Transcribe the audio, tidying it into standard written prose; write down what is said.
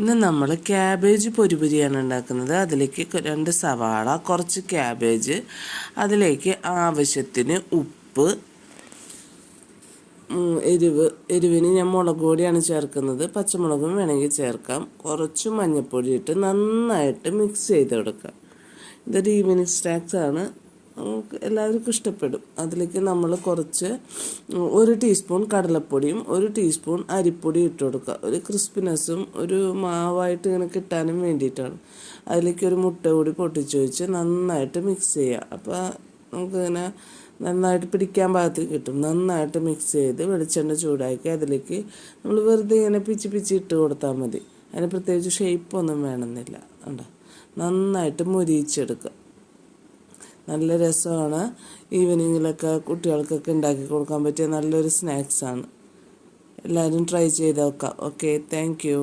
ഇന്ന് നമ്മൾ ക്യാബേജ് പൊരിയാണ് ഉണ്ടാക്കുന്നത്. അതിലേക്ക് 2 സവാള, കുറച്ച് ക്യാബേജ്, അതിലേക്ക് ആവശ്യത്തിന് ഉപ്പ്, എരിവിന് ഞാൻ മുളക് പൊടിയാണ് ചേർക്കുന്നത്. പച്ചമുളകും വേണമെങ്കിൽ ചേർക്കാം. കുറച്ച് മഞ്ഞൾപ്പൊടി ഇട്ട് നന്നായിട്ട് മിക്സ് ചെയ്ത് കൊടുക്കാം. ഇതൊരു ഈവനിങ് സ്നാക്സ് ആണ്, എല്ലാവർക്കും ഇഷ്ടപ്പെടും. അതിലേക്ക് നമ്മൾ കുറച്ച് 1 ടീസ്പൂൺ കടലപ്പൊടിയും 1 ടീസ്പൂൺ അരിപ്പൊടി ഇട്ട് കൊടുക്കുക. ഒരു ക്രിസ്പിനെസ്സും ഒരു മാവായിട്ട് ഇങ്ങനെ കിട്ടാനും വേണ്ടിയിട്ടാണ്. അതിലേക്ക് ഒരു മുട്ട കൂടി പൊട്ടിച്ച് വെച്ച് നന്നായിട്ട് മിക്സ് ചെയ്യുക. അപ്പോൾ നമുക്കിങ്ങനെ നന്നായിട്ട് പിടിക്കാൻ പാകത്തിൽ കിട്ടും. നന്നായിട്ട് മിക്സ് ചെയ്ത് വെളിച്ചെണ്ണ ചൂടാക്കി അതിലേക്ക് നമ്മൾ വെറുതെ ഇങ്ങനെ പിച്ചി ഇട്ട് കൊടുത്താൽ മതി. അതിന് പ്രത്യേകിച്ച് ഷേപ്പൊന്നും വേണമെന്നില്ല. കണ്ടോ, നന്നായിട്ട് മുരിയിച്ചെടുക്കുക. നല്ല രസമാണ്. ഈവനിങ്ങിലൊക്കെ കുട്ടികൾക്കൊക്കെ ഉണ്ടാക്കി കൊടുക്കാൻ പറ്റിയ നല്ലൊരു സ്നാക്സാണ്. എല്ലാവരും ട്രൈ ചെയ്ത് നോക്കാം. Okay, thank you.